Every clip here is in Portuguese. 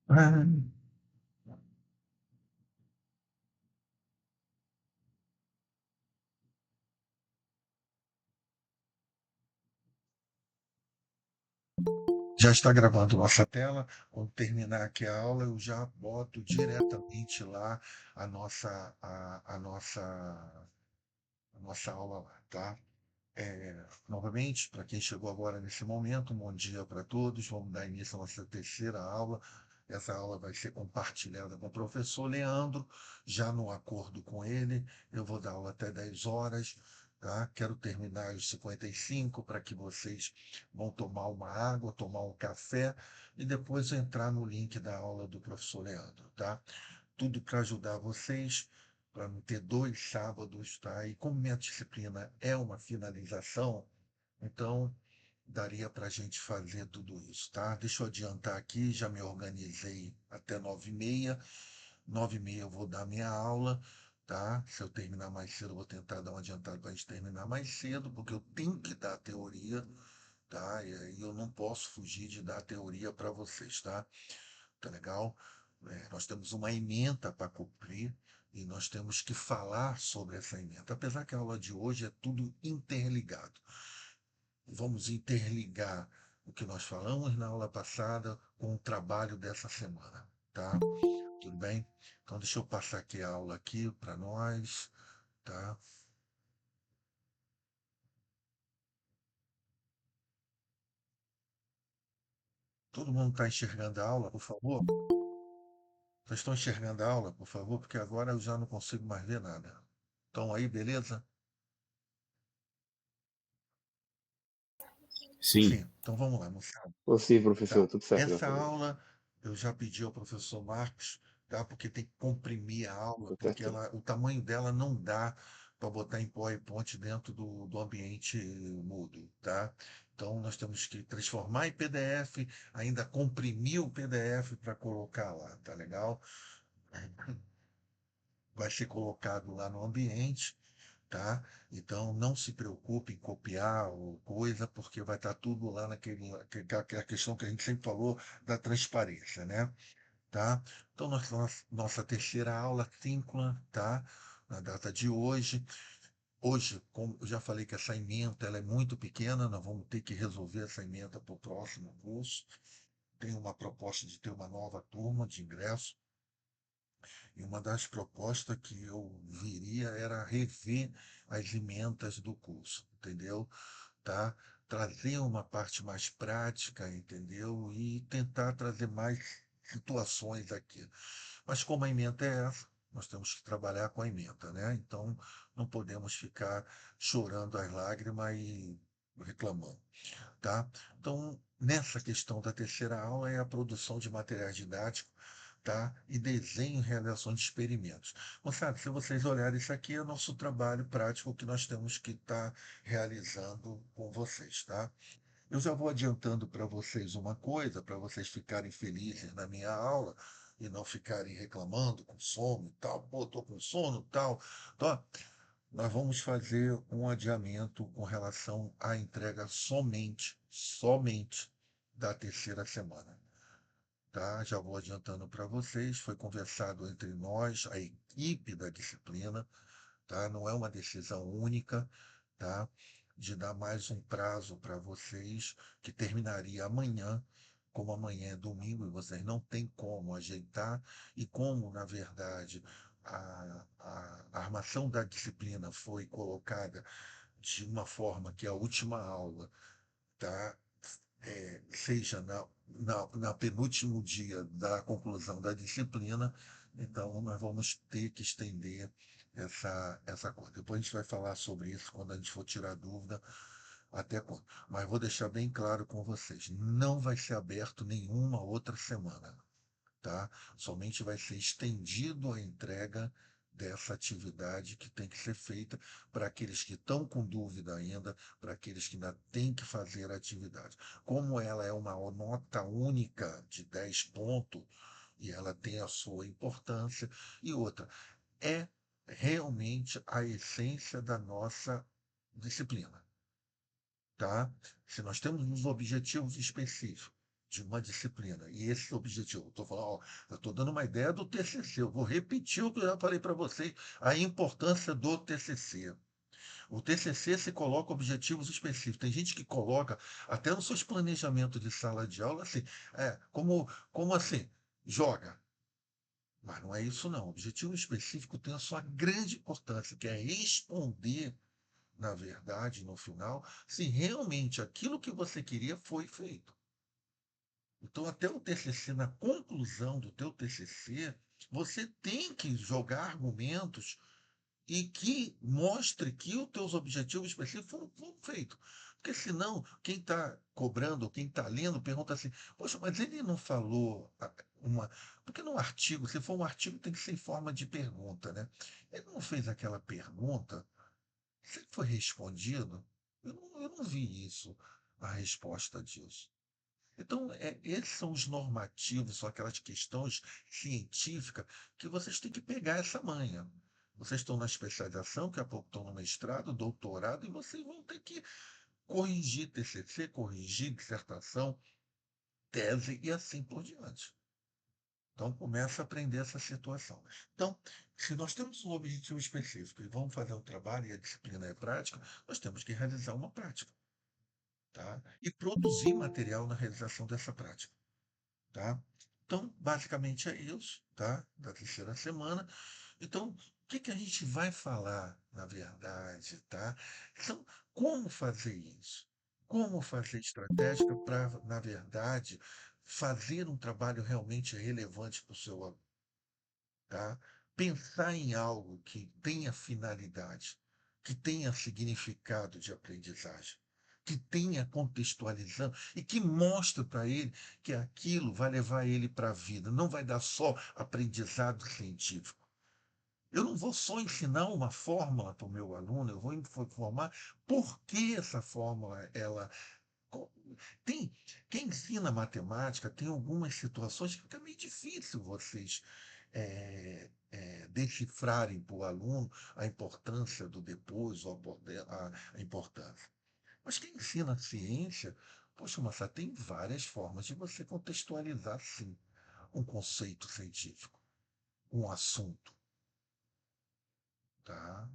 Ah, já está gravando nossa tela. Quando terminar aqui a aula, eu já boto diretamente lá a nossa, a nossa aula lá, tá? Novamente, para quem chegou agora nesse momento, um bom dia para todos. Vamos dar início à nossa terceira aula. Essa aula vai ser compartilhada com o professor Leandro, já no acordo com ele. Eu vou dar aula até 10 horas, tá? Quero terminar às 55 para que vocês vão tomar uma água, tomar um café e depois entrar no link da aula do professor Leandro, tá? Tudo para ajudar vocês, para não ter dois sábados, tá? E como minha disciplina é uma finalização, então daria para a gente fazer tudo isso, tá? Deixa eu adiantar aqui, já me organizei até 9h30. 9h30 eu vou dar minha aula, tá? Se eu terminar mais cedo, eu vou tentar dar uma adiantada para a gente terminar mais cedo, porque eu tenho que dar a teoria, tá? E aí eu não posso fugir de dar a teoria para vocês, tá? Tá legal? Nós temos uma ementa para cumprir e nós temos que falar sobre essa ementa. Apesar que a aula de hoje é tudo interligado. Vamos interligar o que nós falamos na aula passada com o trabalho dessa semana, tá? Tudo bem? Então deixa eu passar aqui a aula aqui para nós, tá? Todo mundo está enxergando a aula, por favor? Vocês estão enxergando a aula, por favor? Porque agora eu já não consigo mais ver nada. Estão aí, beleza? Sim, Sim. Então vamos lá, moçada. você, professor, Tá. tudo certo, Essa graças a Deus. aula eu já pedi ao professor Marcos, tá? Porque tem que comprimir a aula, Tudo porque certinho. o tamanho dela não dá para botar em PowerPoint dentro do ambiente mudo, tá? Então nós temos que transformar em PDF, ainda comprimir o PDF para colocar lá, tá legal? Vai ser colocado lá no ambiente, tá? Então não se preocupe em copiar ou coisa, porque vai estar tudo lá aquela questão que a gente sempre falou da transparência, né? Tá? Então nossa terceira aula síncrona, tá? Na data de hoje. Hoje, como eu já falei que essa ementa ela é muito pequena, nós vamos ter que resolver essa ementa para o próximo curso. Tem uma proposta de ter uma nova turma de ingresso. E uma das propostas que eu viria era rever as ementas do curso, entendeu? Tá? Trazer uma parte mais prática, entendeu? E tentar trazer mais situações aqui. Mas como a ementa é essa, nós temos que trabalhar com a ementa, né? Então não podemos ficar chorando as lágrimas e reclamando, tá? Então, nessa questão da terceira aula é a produção de materiais didáticos, tá? E desenho e realização de experimentos. Moçada, se vocês olharem isso aqui, é o nosso trabalho prático que nós temos que estar realizando com vocês, tá? Eu já vou adiantando para vocês uma coisa, para vocês ficarem felizes na minha aula e não ficarem reclamando com sono e tal. Pô, tô com sono e tal. Então, nós vamos fazer um adiamento com relação à entrega somente da terceira semana, tá? Já vou adiantando para vocês, foi conversado entre nós, a equipe da disciplina, tá? Não é uma decisão única, tá? De dar mais um prazo para vocês, que terminaria amanhã, como amanhã é domingo e vocês não têm como ajeitar, e como, na verdade, a armação da disciplina foi colocada de uma forma que a última aula, tá? Seja na penúltimo dia da conclusão da disciplina, então nós vamos ter que estender essa coisa. Depois a gente vai falar sobre isso quando a gente for tirar dúvida, até quando. Mas vou deixar bem claro com vocês, não vai ser aberto nenhuma outra semana, tá? Somente vai ser estendido a entrega dessa atividade que tem que ser feita para aqueles que estão com dúvida ainda, para aqueles que ainda têm que fazer a atividade. Como ela é uma nota única de 10 pontos, e ela tem a sua importância, e outra, é realmente a essência da nossa disciplina, tá? Se nós temos uns objetivos específicos, de uma disciplina. E esse é o objetivo. Eu estou falando, ó, eu estou dando uma ideia do TCC. Eu vou repetir o que eu já falei para vocês, a importância do TCC. O TCC se coloca objetivos específicos. Tem gente que coloca até nos seus planejamentos de sala de aula assim, como assim? Joga. Mas não é isso não. O objetivo específico tem a sua grande importância, que é responder, na verdade, no final, se realmente aquilo que você queria foi feito. Então, até o TCC, na conclusão do teu TCC, você tem que jogar argumentos e que mostre que os teus objetivos específicos foram feitos. Porque senão, quem está cobrando, quem está lendo, pergunta assim, poxa, mas ele não falou uma. Porque no artigo, se for um artigo, tem que ser em forma de pergunta, né? Ele não fez aquela pergunta, se foi respondido, eu não vi isso, a resposta disso. Então, esses são os normativos, são aquelas questões científicas que vocês têm que pegar essa manha. Vocês estão na especialização, daqui a pouco estão no mestrado, doutorado, e vocês vão ter que corrigir TCC, corrigir dissertação, tese e assim por diante. Então, começa a aprender essa situação. Então, se nós temos um objetivo específico e vamos fazer o trabalho e a disciplina é prática, nós temos que realizar uma prática, tá? E produzir material na realização dessa prática. Tá? Então, basicamente é isso, tá? Da terceira semana. Então, o que que a gente vai falar, na verdade, tá? São como fazer isso? Como fazer estratégica para, na verdade, fazer um trabalho realmente relevante para o seu aluno, tá? Pensar em algo que tenha finalidade, que tenha significado de aprendizagem, que tenha contextualizando e que mostre para ele que aquilo vai levar ele para a vida, não vai dar só aprendizado científico. Eu não vou só ensinar uma fórmula para o meu aluno, eu vou informar por que essa fórmula ela co- tem. Quem ensina matemática tem algumas situações que fica meio difícil vocês decifrarem para o aluno a importância do depois, ou a importância. Mas quem ensina a ciência, poxa, mas tem várias formas de você contextualizar, sim, um conceito científico, um assunto, tá?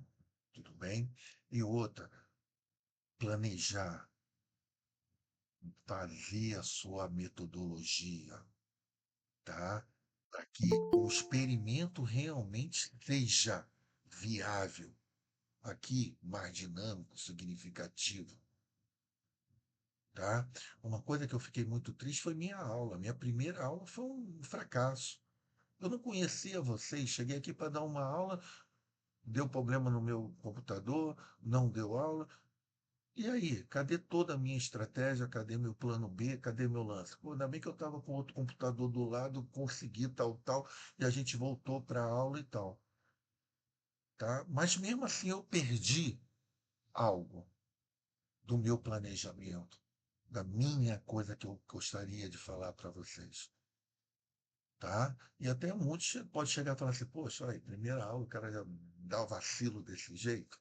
Tudo bem? E outra, planejar, fazer a sua metodologia, tá? Para que o experimento realmente seja viável, aqui mais dinâmico, significativo, tá? Uma coisa que eu fiquei muito triste foi minha aula. Minha primeira aula foi um fracasso. Eu não conhecia vocês, cheguei aqui para dar uma aula, deu problema no meu computador, não deu aula. E aí, cadê toda a minha estratégia? Cadê meu plano B? Cadê meu lance? Pô, ainda bem que eu estava com outro computador do lado, consegui tal, tal, e a gente voltou para a aula e tal, tá? Mas mesmo assim eu perdi algo do meu planejamento, da minha coisa que eu gostaria de falar para vocês, tá? E até muitos pode chegar e falar assim, poxa, olha, primeira aula, o cara já dá o vacilo desse jeito.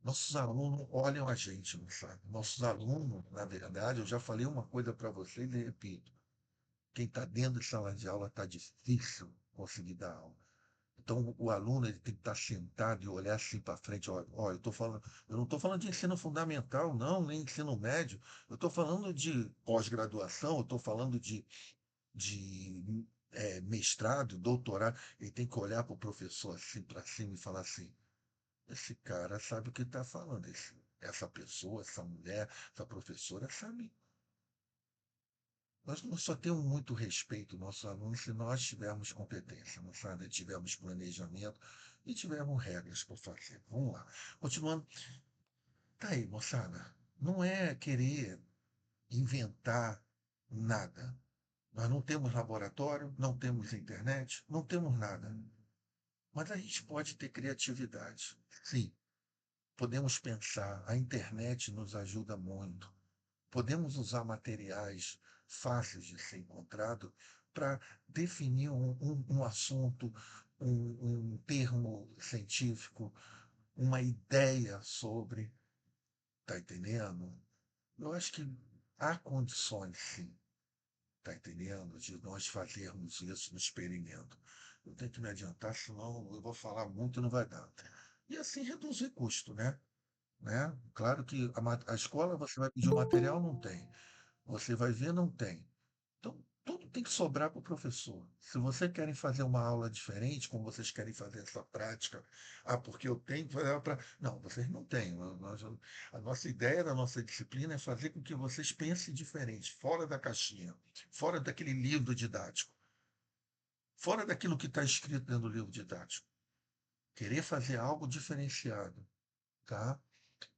Nossos alunos olham a gente, não sabe? Nossos alunos, na verdade, eu já falei uma coisa para vocês e repito. Quem está dentro de sala de aula está difícil conseguir dar aula. Então, o aluno ele tem que estar sentado e olhar assim para frente. Ó, eu não estou falando de ensino fundamental, não, nem ensino médio. Eu estou falando de pós-graduação, eu estou falando de mestrado, doutorado. Ele tem que olhar para o professor assim para cima e falar assim: esse cara sabe o que está falando. Essa pessoa, essa mulher, essa professora sabe. Nós não só temos muito respeito aos nossos alunos se nós tivermos competência, moçada, tivermos planejamento e tivermos regras para fazer. Vamos lá. Continuando. Tá aí, moçada. Não é querer inventar nada. Nós não temos laboratório, não temos internet, não temos nada. Mas a gente pode ter criatividade. Sim, podemos pensar. A internet nos ajuda muito. Podemos usar materiais fáceis de ser encontrado para definir um assunto, um termo científico, uma ideia sobre. Está entendendo? Eu acho que há condições, sim. Tá entendendo? De nós fazermos isso no experimento. Eu tenho que me adiantar, senão eu vou falar muito e não vai dar. E assim reduzir custo, né? Claro que a escola você vai pedir o material, não tem. Você vai ver, não tem. Então, tudo tem que sobrar para o professor. Se vocês querem fazer uma aula diferente, como vocês querem fazer essa prática, porque eu tenho que fazer para. Não, vocês não têm. A nossa ideia da nossa disciplina é fazer com que vocês pensem diferente, fora da caixinha, fora daquele livro didático, fora daquilo que está escrito dentro do livro didático. Querer fazer algo diferenciado, tá?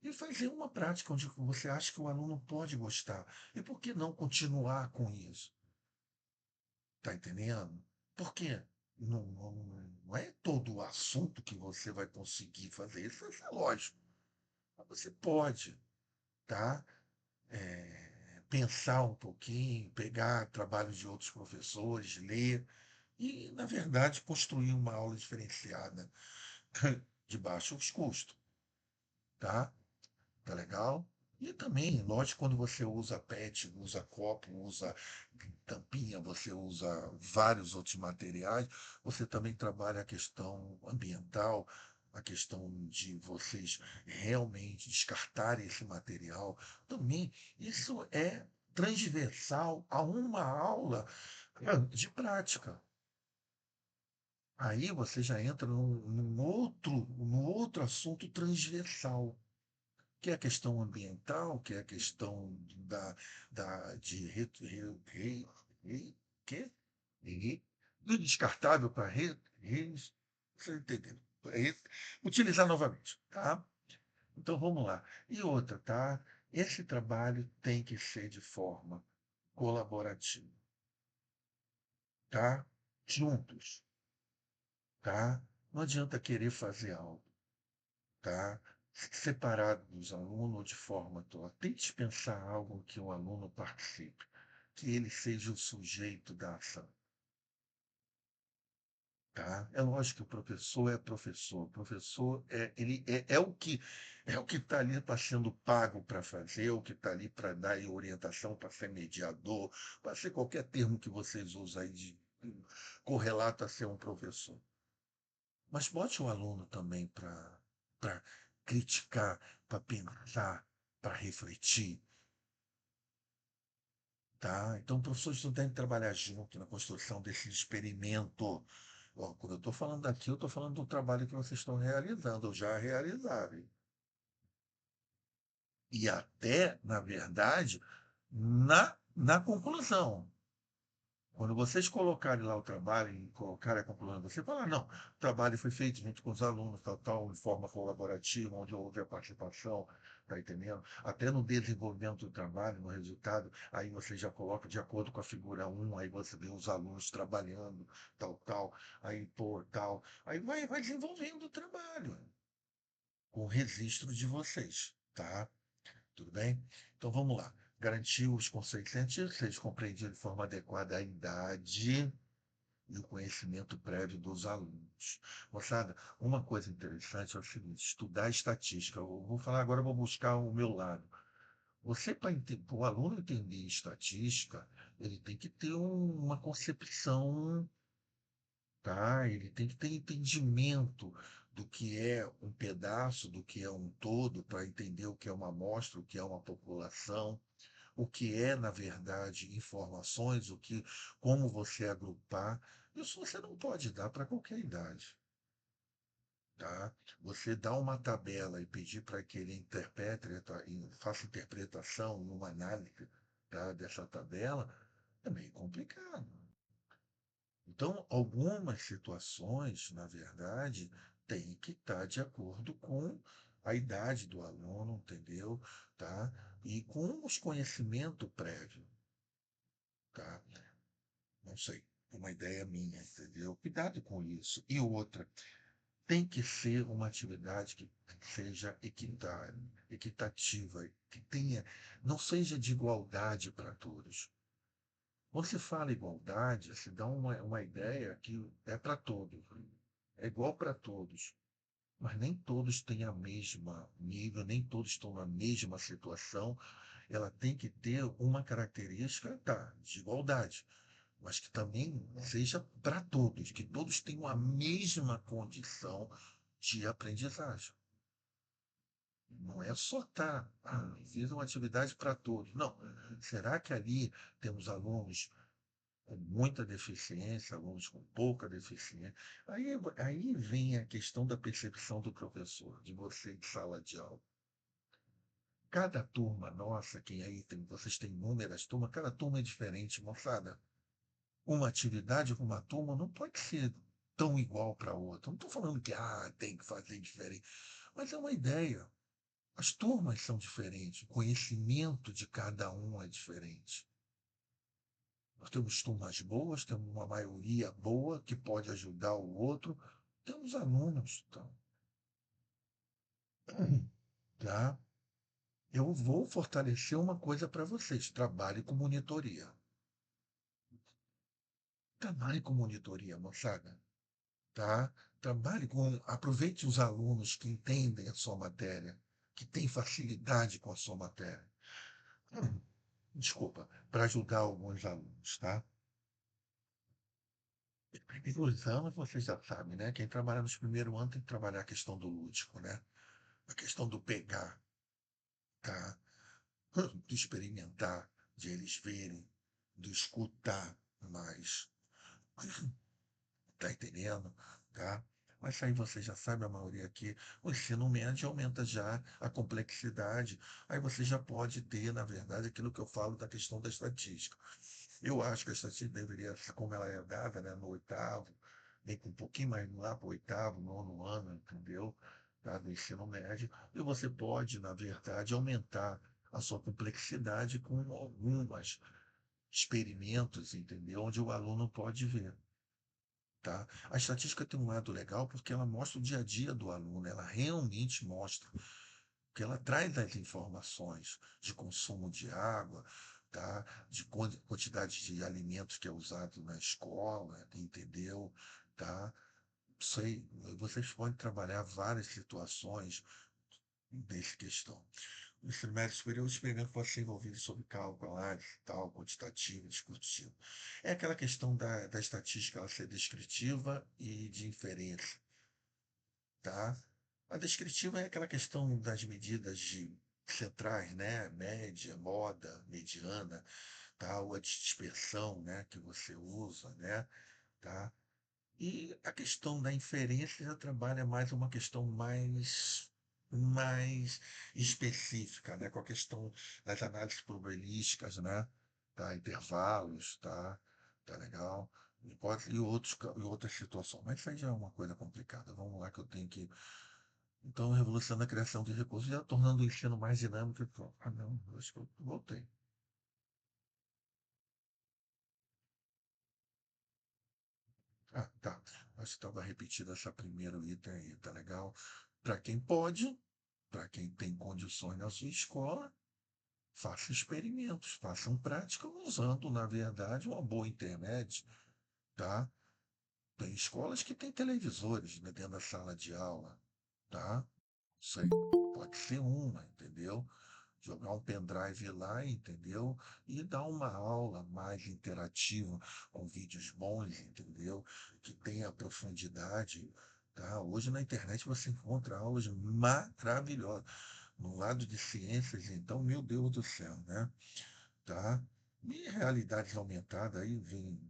E fazer uma prática onde você acha que o aluno pode gostar. E por que não continuar com isso? Tá entendendo? Porque não é todo o assunto que você vai conseguir fazer. Isso é lógico. Mas você pode, tá? Pensar um pouquinho, pegar trabalhos de outros professores, ler e, na verdade, construir uma aula diferenciada de baixos custos, tá? Tá legal? E também, lógico, quando você usa PET, usa copo, usa tampinha, você usa vários outros materiais, você também trabalha a questão ambiental, a questão de vocês realmente descartarem esse material. Também, isso é transversal a uma aula de prática. Aí você já entra num outro assunto transversal, que é a questão ambiental, que é a questão de que? Do descartável para você entendeu? Utilizar novamente, tá? Então vamos lá. E outra, tá? Esse trabalho tem que ser de forma colaborativa, tá? Juntos, tá? Não adianta querer fazer algo, tá? Separado dos alunos de forma toda. Tente pensar algo que o aluno participe, que ele seja o sujeito da ação, tá? É lógico que o professor é professor, o professor é o que está ali para sendo pago para fazer, o que está ali para dar orientação, para ser mediador, para ser qualquer termo que vocês usam aí de correlato a ser um professor. Mas bote o aluno também para criticar, para pensar, para refletir, tá? Então, professores não devem trabalhar junto na construção desse experimento. Ó, quando eu estou falando daqui, eu estou falando do trabalho que vocês estão realizando, ou já realizaram. E até, na verdade, na conclusão. Quando vocês colocarem lá o trabalho e colocarem a conclusão, você fala, não, o trabalho foi feito junto com os alunos, tal, tal, de forma colaborativa, onde houve a participação, tá entendendo? Até no desenvolvimento do trabalho, no resultado, aí você já coloca de acordo com a figura um, aí você vê os alunos trabalhando, tal, tal, aí, pô, tal, aí vai desenvolvendo o trabalho, com o registro de vocês, tá? Tudo bem? Então vamos lá. Garantir os conceitos científicos, seja compreendido de forma adequada à idade e o conhecimento prévio dos alunos. Moçada, uma coisa interessante é o seguinte: estudar estatística. Eu vou falar agora, eu vou buscar o meu lado. Você, para o aluno entender estatística, ele tem que ter uma concepção, tá? Ele tem que ter entendimento do que é um pedaço, do que é um todo, para entender o que é uma amostra, o que é uma população, o que é, na verdade, informações, como você agrupar. Isso você não pode dar para qualquer idade, tá? Você dá uma tabela e pedir para que ele faça interpretação, uma análise, tá, dessa tabela, é meio complicado. Então, algumas situações, na verdade, têm que estar de acordo com a idade do aluno, entendeu? Tá? E com os conhecimentos prévios, tá? Não sei, uma ideia minha, entendeu? Cuidado com isso. E outra, tem que ser uma atividade que seja equitativa, que tenha, não seja de igualdade para todos. Quando se fala igualdade, se dá uma ideia que é para todos, é igual para todos, mas nem todos têm a mesma nível, nem todos estão na mesma situação ela tem que ter uma característica, tá, de igualdade, mas que também seja para todos, que todos tenham a mesma condição de aprendizagem. Não é só tá, fiz uma atividade para todos. Não. Será que ali temos alunos com muita deficiência, alunos com pouca deficiência? Aí vem a questão da percepção do professor, de você de sala de aula. Cada turma nossa, quem aí tem, vocês têm inúmeras turmas, cada turma é diferente, moçada. Uma atividade com uma turma não pode ser tão igual para outra. Não estou falando que tem que fazer diferente, mas é uma ideia. As turmas são diferentes, o conhecimento de cada um é diferente. Nós temos turmas boas, temos uma maioria boa que pode ajudar o outro, temos alunos, então, tá? Eu vou fortalecer uma coisa para vocês: trabalhe com monitoria. Trabalhe com monitoria, moçada, tá? Trabalhe com, aproveite os alunos que entendem a sua matéria, que têm facilidade com a sua matéria. Hum, Desculpa, para ajudar alguns alunos, tá? Nos anos, você já sabe, né? Quem trabalha nos primeiros anos tem que trabalhar a questão do lúdico, né? A questão do pegar, tá? Do experimentar, de eles verem, do escutar mais. Tá entendendo? Tá? Mas aí você já sabe, a maioria aqui, o ensino médio aumenta já a complexidade. Aí você já pode ter, na verdade, aquilo que eu falo da questão da estatística. Eu acho que a estatística deveria ser como ela é dada, né, no oitavo, nem com um pouquinho mais lá para o oitavo, nono ano, entendeu? Tá, do ensino médio. E você pode, na verdade, aumentar a sua complexidade com algumas experimentos, entendeu? Onde o aluno pode ver. Tá? A estatística tem um lado legal porque ela mostra o dia a dia do aluno, ela realmente mostra, porque ela traz as informações de consumo de água, tá? De quantidade de alimentos que é usado na escola, entendeu? Tá? Sei, vocês podem trabalhar várias situações dessa questão. No ensino médio superior, o experimento pode ser envolvido sobre cálculo, análise, tal, quantitativo, discursivo. É aquela questão da estatística ela ser descritiva e de inferência, tá? A descritiva é aquela questão das medidas centrais, né? Média, moda, mediana, tá? Ou a dispersão, né? Que você usa, né? Tá? E a questão da inferência já trabalha mais uma questão mais específica, né? Com a questão das análises probabilísticas, né? Tá? Intervalos, tá? Tá legal? E outras situações. Mas isso aí já é uma coisa complicada. Vamos lá que eu tenho que. Então, revolução da criação de recursos, já tornando o ensino mais dinâmico. Não, acho que eu voltei. Tá. Acho que estava repetido essa primeiro item aí, tá legal? Para quem pode, para quem tem condições na sua escola, faça experimentos, façam prática usando, na verdade, uma boa internet, tá? Tem escolas que têm televisores, né, dentro da sala de aula, tá? Isso aí pode ser uma, entendeu? Jogar um pendrive lá, entendeu? E dar uma aula mais interativa, com vídeos bons, entendeu? Que tenha profundidade, tá? Hoje na internet você encontra aulas maravilhosas. No lado de ciências, então, meu Deus do céu, né? Tá? E realidades aumentadas, aí vem,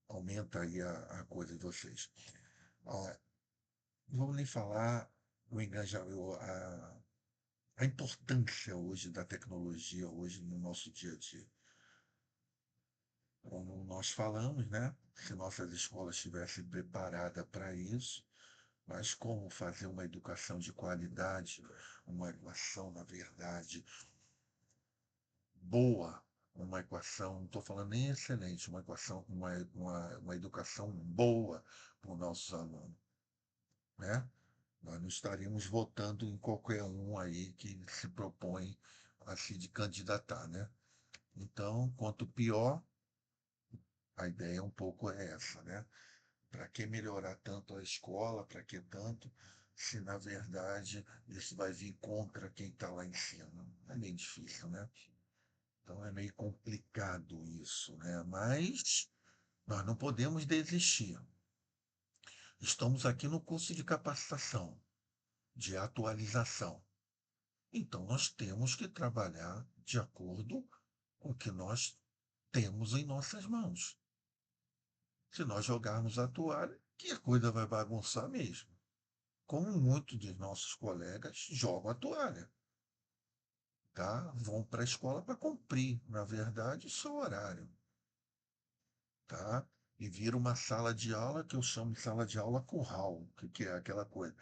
aumenta aí a coisa de vocês. Ó, não vamos nem falar o engajamento, a importância hoje da tecnologia hoje no nosso dia a dia. Como nós falamos, né? Se nossas escolas estivessem preparadas para isso, mas como fazer uma educação de qualidade, uma educação, na verdade, boa, uma equação, não estou falando nem excelente, uma equação, uma educação boa para os nossos alunos, né? Nós não estaríamos votando em qualquer um aí que se propõe a se candidatar, né? Então, quanto pior, a ideia um pouco é essa, né? Para que melhorar tanto a escola, para que tanto, se na verdade isso vai vir contra quem está lá em cima? É bem difícil, né? Então é meio complicado isso, né? Mas nós não podemos desistir. Estamos aqui no curso de capacitação, de atualização. Então nós temos que trabalhar de acordo com o que nós temos em nossas mãos. Se nós jogarmos a toalha, que a coisa vai bagunçar mesmo. Como muitos de nossos colegas jogam a toalha, tá? Vão para a escola para cumprir, na verdade, o seu horário, tá? E vira uma sala de aula que eu chamo de sala de aula curral, que é aquela coisa.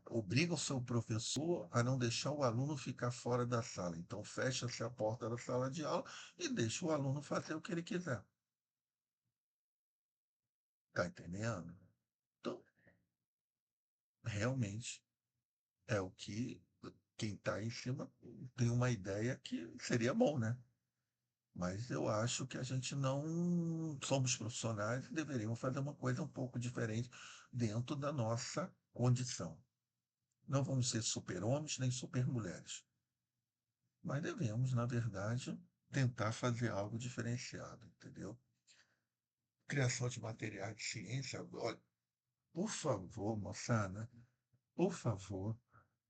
Obriga o seu professor a não deixar o aluno ficar fora da sala. Então, fecha-se a porta da sala de aula e deixa o aluno fazer o que ele quiser. Tá entendendo? Então, realmente, é o que quem está em cima tem uma ideia que seria bom, né? Mas eu acho que a gente não somos profissionais e deveríamos fazer uma coisa um pouco diferente dentro da nossa condição. Não vamos ser super-homens nem super-mulheres, mas devemos, na verdade, tentar fazer algo diferenciado, entendeu? Criação de materiais de ciência, olha, por favor, moçada, por favor,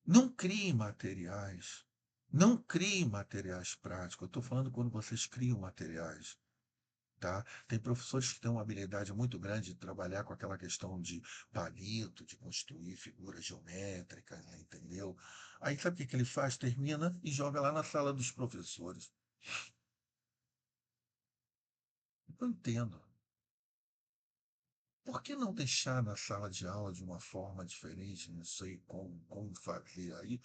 não criem materiais. Não criem materiais práticos. Eu estou falando quando vocês criam materiais. Tá? Tem professores que têm uma habilidade muito grande de trabalhar com aquela questão de palito, de construir figuras geométricas, né, entendeu? Aí sabe o que que ele faz? Termina e joga lá na sala dos professores. Eu entendo. Por que não deixar na sala de aula de uma forma diferente? Não sei como fazer aí.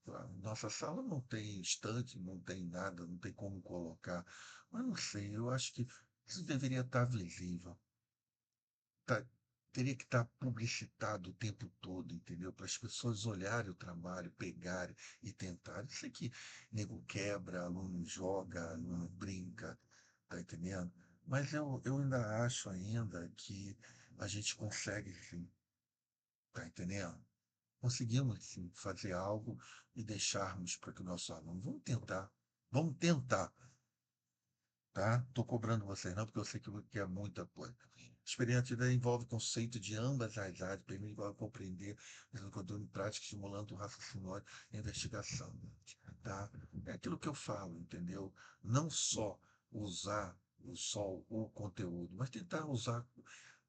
A nossa sala não tem estante, não tem nada, não tem como colocar. Mas não sei, eu acho que isso deveria estar visível. Tá- Teria que estar publicitado o tempo todo, entendeu? Para as pessoas olharem o trabalho, pegarem e tentarem. Eu sei que nego quebra, aluno joga, aluno brinca, tá entendendo? Mas eu ainda acho ainda que a gente consegue sim, tá entendendo? Conseguimos sim fazer algo e deixarmos para que o nosso aluno. Vamos tentar. Tá? Estou cobrando vocês não, porque eu sei que é muita coisa. Experiência de envolve conceito de ambas as áreas, permite compreender o conteúdo em prática, estimulando o raciocínio e a investigação. Tá? É aquilo que eu falo, entendeu? Não só usar o conteúdo, mas tentar usar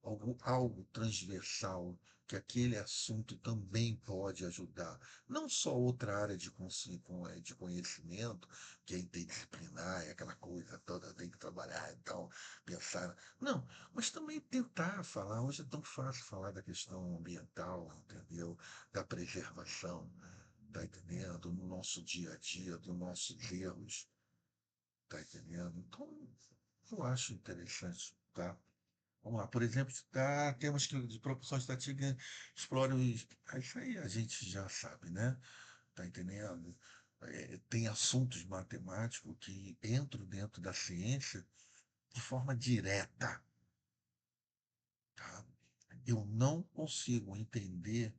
algo transversal, que aquele assunto também pode ajudar. Não só outra área de conhecimento, que é interdisciplinar, é aquela coisa toda, tem que trabalhar, então, pensar. Não, mas também tentar falar. Hoje é tão fácil falar da questão ambiental, entendeu? Da preservação, tá entendendo? No nosso dia a dia, dos nossos erros, tá entendendo? Então, eu acho interessante, tá? Vamos lá, por exemplo, temos que de propulsão estatística explore os. Isso aí a gente já sabe, né? Tá entendendo? Tem assuntos matemáticos que entram dentro da ciência de forma direta, tá? Eu não consigo entender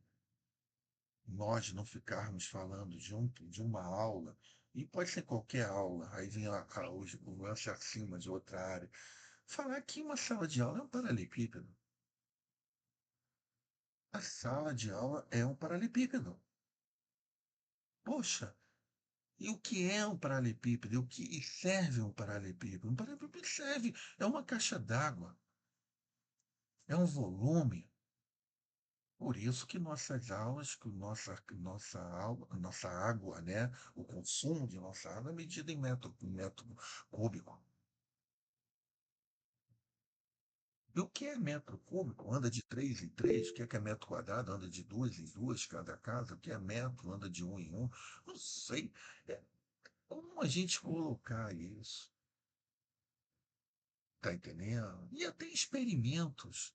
nós não ficarmos falando de uma aula, e pode ser qualquer aula, aí vem o lance acima de outra área. Falar que uma sala de aula é um paralelepípedo. A sala de aula é um paralelepípedo. Poxa, e o que é um paralelepípedo? E o que serve um paralelepípedo? Um paralelepípedo serve, é uma caixa d'água, é um volume. Por isso que nossas aulas, que nossa água, né, o consumo de nossa água é medido em metro cúbico. E o que é metro cúbico? Anda de 3 em 3. O que é metro quadrado? Anda de 2 em 2 cada casa. O que é metro? Anda de 1 em 1. Não sei. É, como a gente colocar isso? Tá entendendo? E até experimentos,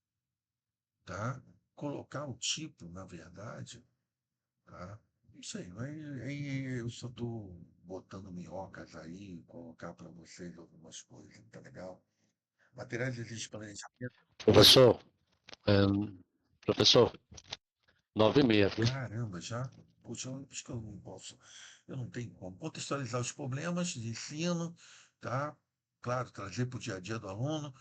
tá? Colocar o tipo, na verdade, tá? Não sei, aí eu só tô botando minhocas aí, colocar para vocês algumas coisas, tá legal? Materiais de planejamento. Oi, Professor, professor, 9h30, viu? caramba, já? Puxa, acho que eu não posso. eu não tenho como. Contextualizar os problemas de ensino, tá? Claro, trazer para o dia a dia do aluno,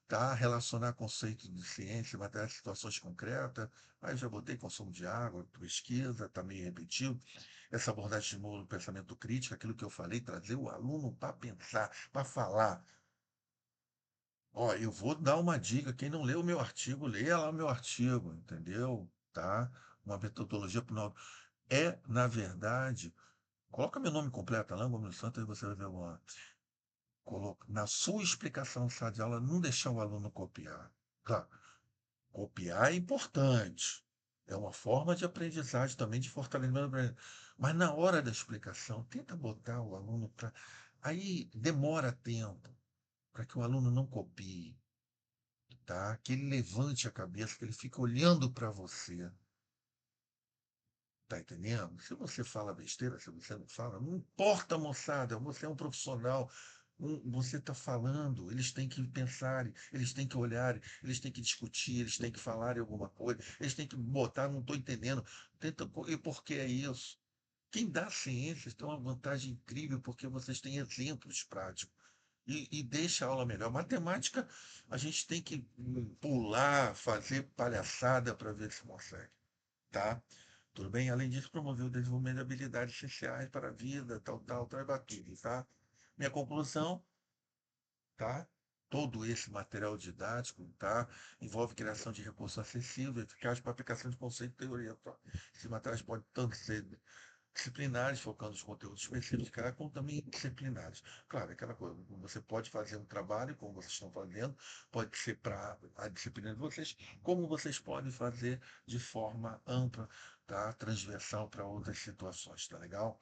tá? Relacionar conceitos de ciência, matéria, situações concretas. Aí eu já botei consumo de água, pesquisa, está meio repetido. Essa abordagem estimula o pensamento crítico, aquilo que eu falei, trazer o aluno para pensar, para falar. Ó, eu vou dar uma dica, quem não leu o meu artigo, leia lá o meu artigo, entendeu? Tá? Uma metodologia para na verdade, coloca meu nome completo lá, Gomes Santos, e você vai ver uma. Na sua explicação de sala de aula, não deixar o aluno copiar. Claro, copiar é importante. É uma forma de aprendizagem também, de fortalecimento. Mas na hora da explicação, tenta botar o aluno para. Aí demora tempo para que o aluno não copie, tá? Que ele levante a cabeça, que ele fique olhando para você. Tá entendendo? Se você fala besteira, se você não fala, não importa, moçada, você é um profissional, você está falando, eles têm que pensar, eles têm que olhar, eles têm que discutir, eles têm que falar alguma coisa, eles têm que botar, não estou entendendo. E por que é isso? Quem dá ciências tem uma vantagem incrível, porque vocês têm exemplos práticos. E deixa a aula melhor. Matemática, a gente tem que pular, fazer palhaçada para ver se consegue, tá? Tudo bem? Além disso, promoveu o desenvolvimento de habilidades essenciais para a vida, tal, tudo, tá? Minha conclusão, tá? Todo esse material didático, tá? Envolve criação de recurso acessível, eficaz para aplicação de conceito e teoria, tá? Esses materiais podem tanto ser disciplinares, focando os conteúdos específicos de cada, como também disciplinares. Claro, é aquela coisa, você pode fazer um trabalho, como vocês estão fazendo, pode ser para a disciplina de vocês, como vocês podem fazer de forma ampla, tá? Transversal para outras situações, tá legal?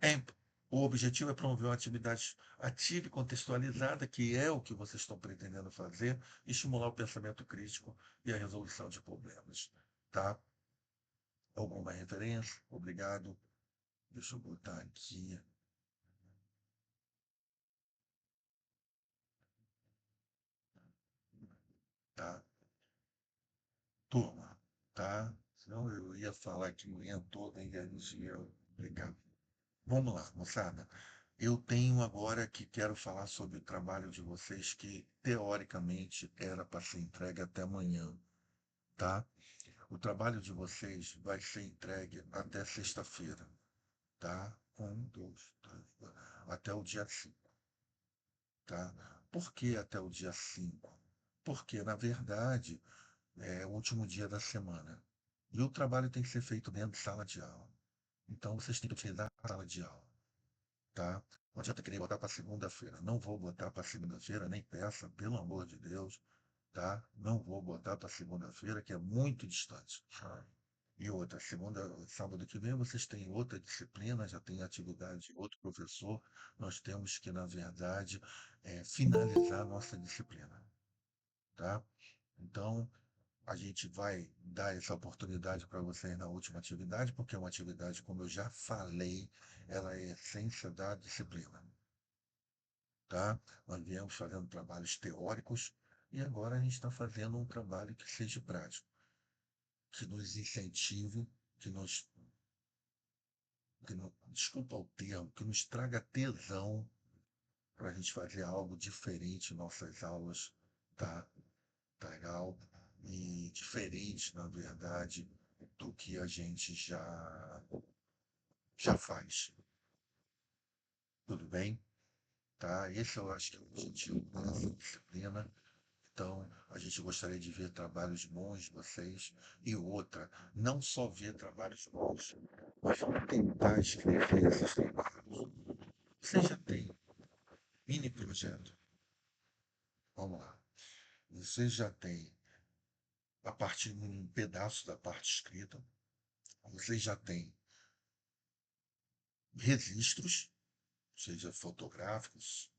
É, o objetivo é promover uma atividade ativa e contextualizada, que é o que vocês estão pretendendo fazer, e estimular o pensamento crítico e a resolução de problemas, tá? Alguma referência? Obrigado. Deixa eu botar aqui, tá? Turma, tá? Senão eu ia falar aqui a manhã toda e a gente ia brigar. Vamos lá, moçada. Eu tenho agora que quero falar sobre o trabalho de vocês que, teoricamente, era para ser entregue até amanhã, tá? O trabalho de vocês vai ser entregue até sexta-feira, tá? Um, dois, três, até o dia 5, tá? Por que até o dia 5? Porque, na verdade, é o último dia da semana. E o trabalho tem que ser feito dentro de sala de aula. Então vocês têm que utilizar a sala de aula, tá? Não adianta querer botar para segunda-feira. Não vou botar para segunda-feira, nem peça, pelo amor de Deus, tá? Não vou botar para segunda-feira, que é muito distante. E outra, segunda, sábado que vem, vocês têm outra disciplina, já tem atividade de outro professor. Nós temos que, na verdade, finalizar a nossa disciplina, tá? Então, a gente vai dar essa oportunidade para vocês na última atividade, porque é uma atividade, como eu já falei, ela é a essência da disciplina, tá? Nós viemos fazendo trabalhos teóricos e agora a gente está fazendo um trabalho que seja prático, que nos incentive, que nos, desculpa o termo, que nos traga tesão para a gente fazer algo diferente em nossas aulas, tá? Tá legal? E diferente, na verdade, do que a gente já faz. Tudo bem? Tá? Esse eu acho que é o objetivo dessa disciplina. Então, a gente gostaria de ver trabalhos bons de vocês. E outra, não só ver trabalhos bons, mas vamos tentar escrever esses trabalhos. Você já tem mini projeto? Vamos lá. Você já tem a parte, um pedaço da parte escrita. Você já tem registros, seja fotográficos.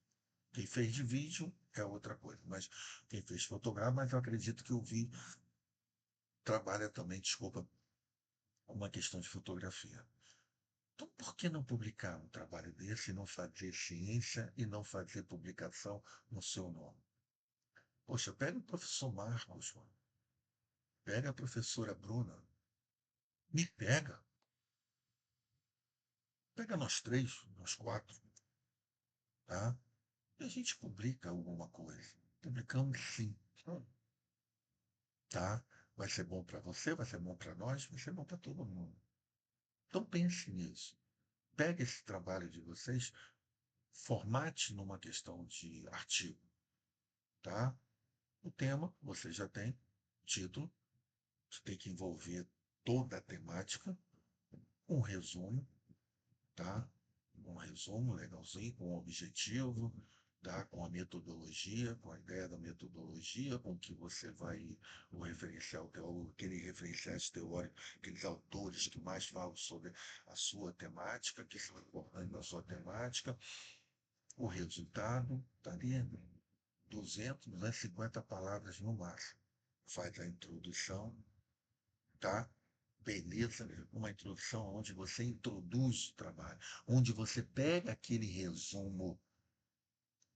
Quem fez de vídeo é outra coisa, mas quem fez fotográfico, mas eu acredito que o vídeo trabalha também, desculpa, uma questão de fotografia. Então, por que não publicar um trabalho desse e não fazer ciência e não fazer publicação no seu nome? Poxa, pega o professor Marcos, mano. Pega a professora Bruna, me pega. Pega nós três, nós quatro, tá? E a gente publica alguma coisa. Publicamos sim, tá? Vai ser bom para você, vai ser bom para nós, vai ser bom para todo mundo. Então pense nisso. Pegue esse trabalho de vocês, formate numa questão de artigo, tá? O tema você já tem, título, você tem que envolver toda a temática, um resumo, tá? Um resumo legalzinho, com o objetivo, tá? Com a metodologia, com a ideia da metodologia, com que você vai, o referencial teórico, aquele referenciais teóricos, aqueles autores que mais falam sobre a sua temática, que são importantes na sua temática, o resultado, tá ali, 250 palavras no máximo. Faz a introdução, tá? Beleza, uma introdução onde você introduz o trabalho, onde você pega aquele resumo,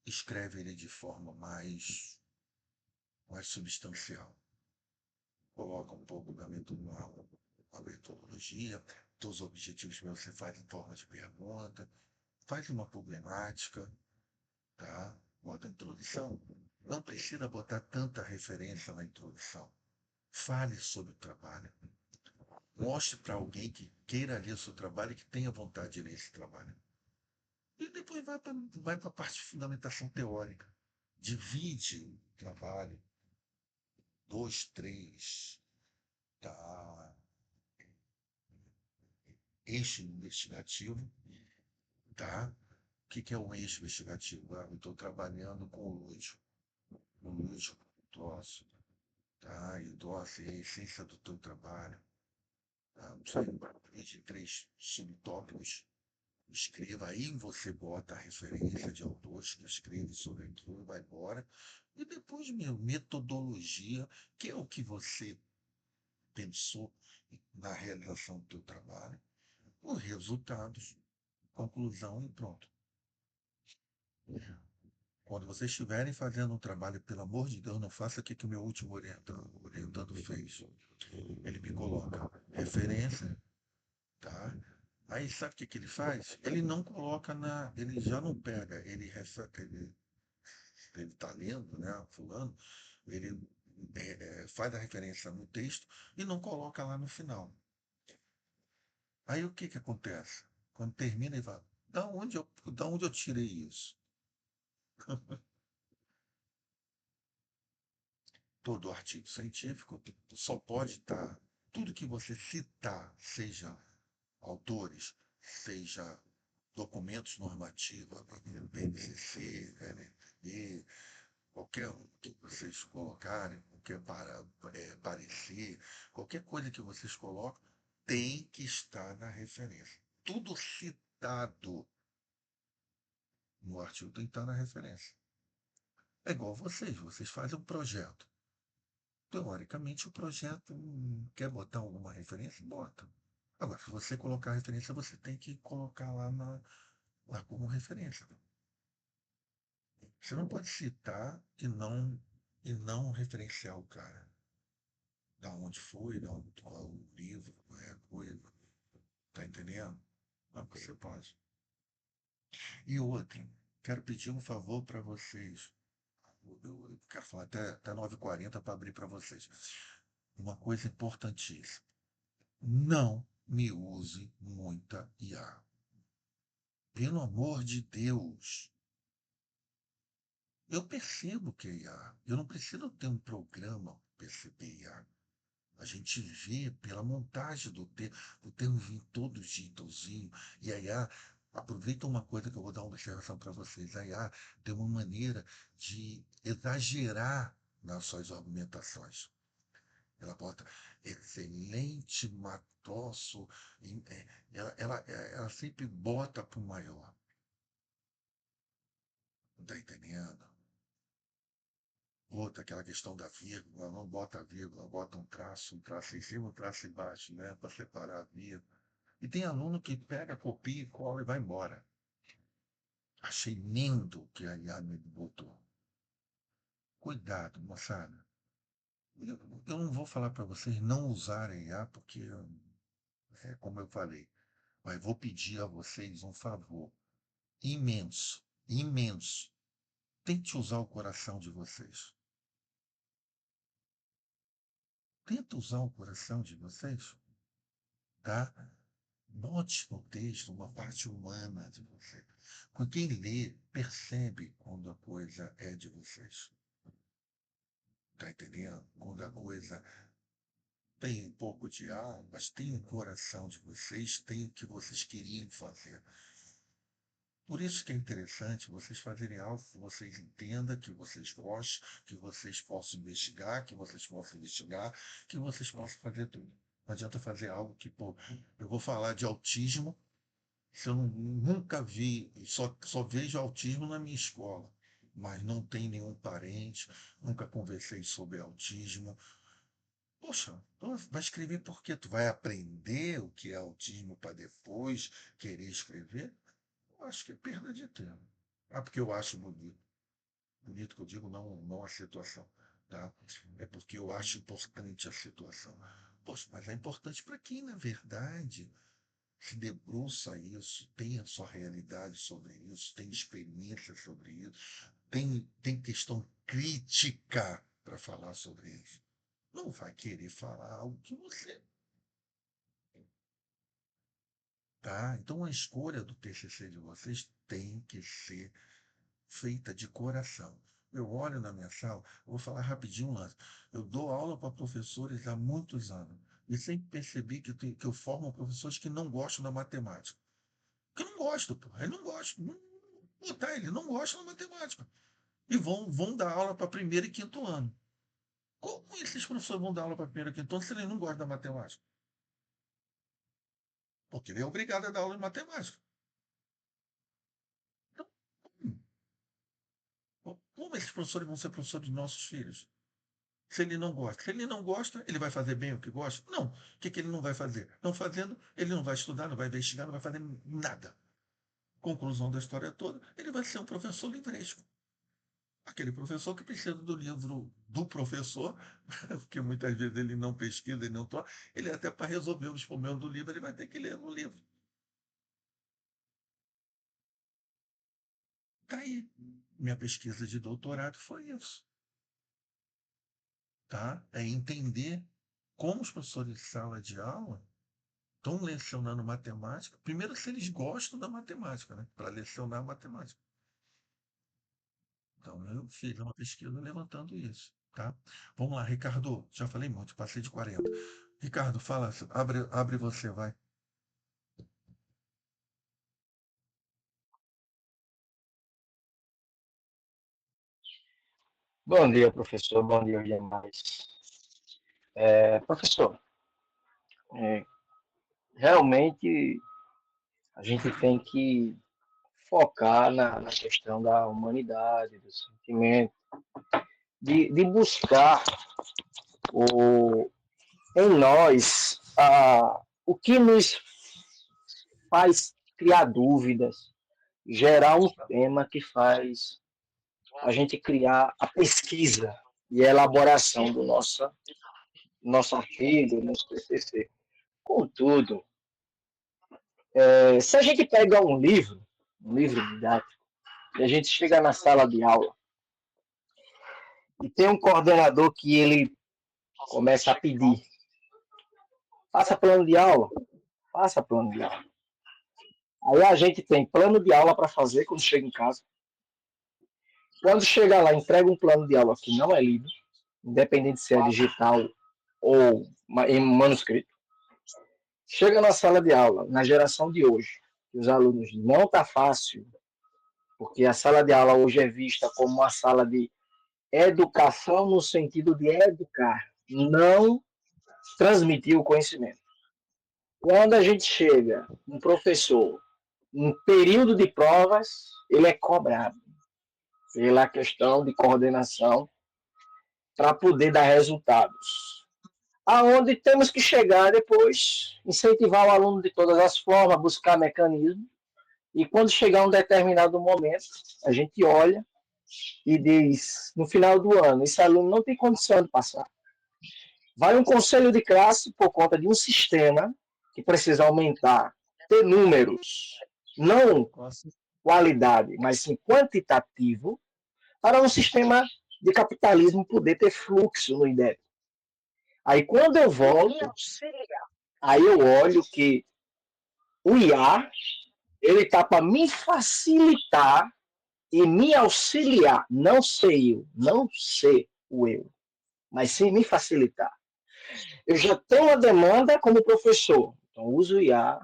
escreve ele de forma mais substancial. Coloca um pouco da metodologia, dos objetivos que você faz em forma de pergunta, faz uma problemática, tá? Bota a introdução. Não precisa botar tanta referência na introdução. Fale sobre o trabalho. Mostre para alguém que queira ler o seu trabalho e que tenha vontade de ler esse trabalho. E depois vai para a parte de fundamentação teórica. Divide o trabalho, dois, três, tá? Eixo investigativo, tá? O que é um eixo investigativo? Ah, eu estou trabalhando com o lúdico, o troço, tá? E o troço é a essência do teu trabalho. Tá? De três subtópicos. Escreva, aí você bota a referência de autores que escrevem sobre aquilo e vai embora. E depois, metodologia, que é o que você pensou na realização do teu trabalho, os resultados, conclusão e pronto. Quando vocês estiverem fazendo um trabalho, pelo amor de Deus, não faça o que o meu último orientando fez. Ele me coloca referência, tá? Aí sabe o que ele faz? Ele não coloca ele já não pega, ele está lendo, né, fulano, ele faz a referência no texto e não coloca lá no final. Aí o que acontece? Quando termina, ele fala, da onde eu tirei isso? Todo artigo científico só pode estar, tudo que você citar, seja autores, seja documentos normativos, BNCC, NPD, qualquer um que vocês colocarem, qualquer parecer, qualquer coisa que vocês colocam, tem que estar na referência. Tudo citado no artigo tem que estar na referência. É igual vocês fazem um projeto. Teoricamente, o projeto quer botar alguma referência? Bota. Agora, se você colocar a referência, você tem que colocar lá como referência. Você não pode citar e não referenciar o cara. Da onde foi, qual o livro, qual é a coisa. Tá entendendo? Mas você pode. E outra, quero pedir um favor para vocês. Eu quero falar até 9h40 para abrir para vocês. Uma coisa importantíssima. Não me use muita IA. Pelo amor de Deus. Eu percebo que é IA. Eu não preciso ter um programa para perceber IA. A gente vê pela montagem do termo vir todo digitalzinho. E a IA, aproveita uma coisa que eu vou dar uma observação para vocês. A IA tem uma maneira de exagerar nas suas argumentações. Ela bota excelente, matosso, ela sempre bota para o maior. Não está entendendo? Outra, aquela questão da vírgula, não bota a vírgula, bota um traço em cima, um traço embaixo, né? Para separar a vírgula. E tem aluno que pega, copia, cola e vai embora. Achei lindo que a IA me botou. Cuidado, moçada. Eu não vou falar para vocês não usarem IA, porque, como eu falei, Mas vou pedir a vocês um favor imenso, imenso. Tente usar o coração de vocês. Tenta usar o coração de vocês, tá? Note no texto uma parte humana de você. Quando quem lê, percebe quando a coisa é de vocês. Tá entendendo? Quando a coisa tem um pouco de alma, mas tem o coração de vocês, tem o que vocês queriam fazer. Por isso que é interessante vocês fazerem algo que vocês entendam, que vocês gostem, que vocês possam investigar, que vocês possam fazer tudo. Não adianta fazer algo que, pô, eu vou falar de autismo, se eu nunca vi, só vejo autismo na minha escola, mas não tem nenhum parente, nunca conversei sobre autismo. Poxa, tu vai escrever por quê? Tu vai aprender o que é autismo para depois querer escrever? Eu acho que é perda de tempo. Ah, porque eu acho bonito. Bonito que eu digo, não a situação, tá? É porque eu acho importante a situação. Poxa, mas é importante para quem, na verdade, se debruça isso, tem a sua realidade sobre isso, tem experiência sobre isso, tem questão crítica para falar sobre isso. Não vai querer falar algo que você. Tá? Então a escolha do TCC de vocês tem que ser feita de coração. Eu olho na minha sala, eu vou falar rapidinho um lance. Eu dou aula para professores há muitos anos e sempre percebi que eu formo professores que não gostam da matemática. Que eu não gosto, pô. Ele não gosta. Botar ele não gosta da matemática. E vão dar aula para primeiro e quinto ano. Como esses professores vão dar aula para primeiro e quinto ano se ele não gosta da matemática? Porque ele é obrigado a dar aula de matemática. Então, como esses professores vão ser professores dos nossos filhos? Se ele não gosta. Se ele não gosta, ele vai fazer bem o que gosta? Não. O que ele não vai fazer? Não fazendo, ele não vai estudar, não vai investigar, não vai fazer nada. Conclusão da história toda, ele vai ser um professor livresco. Aquele professor que precisa do livro do professor, porque muitas vezes ele não pesquisa, ele não toca, ele até para resolver os problemas do livro, ele vai ter que ler no livro. Tá aí. Minha pesquisa de doutorado foi isso, tá? É entender como os professores de sala de aula estão lecionando matemática. Primeiro, se eles gostam da matemática, né? Para lecionar matemática. Então, eu fiz uma pesquisa levantando isso, tá? Vamos lá, Ricardo. Já falei muito, passei de 40. Ricardo, fala, abre você, vai. Bom dia, professor. Bom dia aos demais. Professor, é, realmente a gente tem que focar na questão da humanidade, do sentimento, de buscar o, em nós o que nos faz criar dúvidas, gerar um tema que faz a gente criar a pesquisa e a elaboração do nosso artigo, nosso TCC. Contudo, se a gente pega um livro didático, e a gente chega na sala de aula e tem um coordenador que ele começa a pedir, faça plano de aula, faça plano de aula. Aí a gente tem plano de aula para fazer quando chega em casa. Quando chega lá, entrega um plano de aula que não é lido, independente se é digital ou em manuscrito. Chega na sala de aula, na geração de hoje, que os alunos não está fácil, porque a sala de aula hoje é vista como uma sala de educação no sentido de educar, não transmitir o conhecimento. Quando a gente chega, um professor, um período de provas, ele é cobrado pela questão de coordenação para poder dar resultados. Aonde temos que chegar depois, incentivar o aluno de todas as formas, buscar mecanismos, e quando chegar um determinado momento, a gente olha e diz, no final do ano, esse aluno não tem condição de passar. Vai um conselho de classe por conta de um sistema que precisa aumentar ter números, não Nossa, qualidade, mas sim quantitativo, para um sistema de capitalismo poder ter fluxo no INDEP. Aí quando eu volto, aí eu olho que o IA ele está para me facilitar e me auxiliar, não sei eu, não ser o eu, mas sim me facilitar. Eu já tenho uma demanda como professor, então uso o IA.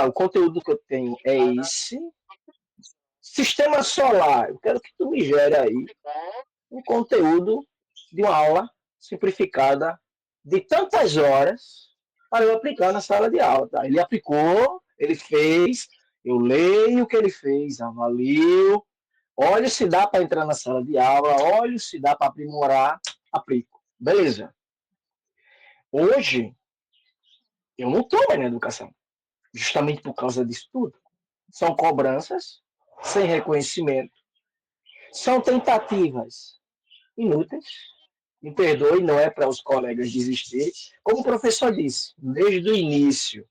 O conteúdo que eu tenho é esse. Sistema solar, eu quero que tu me gere aí um conteúdo de uma aula simplificada de tantas horas para eu aplicar na sala de aula. Tá? Ele aplicou, ele fez, eu leio o que ele fez, avalio, olho se dá para entrar na sala de aula, olho se dá para aprimorar, aplico. Beleza. Hoje, eu não estou mais na educação, justamente por causa disso tudo. São cobranças sem reconhecimento, são tentativas inúteis. Me perdoe, não é para os colegas desistirem. Como o professor disse, desde o início,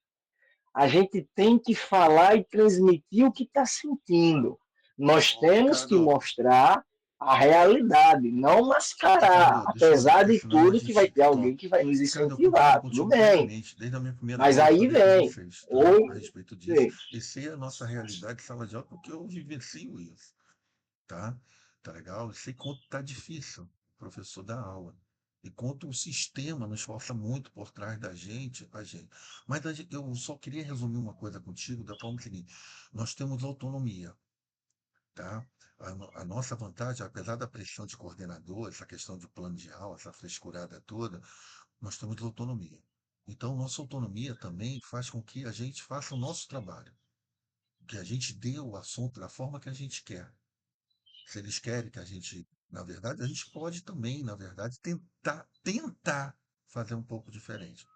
a gente tem que falar e transmitir o que está sentindo. Nós ô, temos que Ricardo, mostrar a realidade, não mascarar. Ricardo, deixa eu, Apesar porque de senão a tudo que vai gente. ter alguém Ó, que vai nos Ricardo, eu concordo incentivar, tudo contigo bem. plenamente. Desde a minha primeira Mas aula eu aí falei com vem, vocês, tá? A ou respeito disso. vem, Essa é a nossa realidade de sala de aula, porque eu vivencio isso, tá? Tá legal? Eu sei quanto tá difícil o professor dar aula. E quanto o sistema nos esforça muito por trás da gente, a gente. Mas eu só queria resumir uma coisa contigo da forma seguinte: nós temos autonomia, tá? A nossa vantagem, apesar da pressão de coordenador, essa questão de plano de aula, essa frescurada toda, nós temos autonomia. Então, nossa autonomia também faz com que a gente faça o nosso trabalho, que a gente dê o assunto da forma que a gente quer. Se eles querem que a gente, na verdade, a gente pode também, na verdade, tentar fazer um pouco diferente,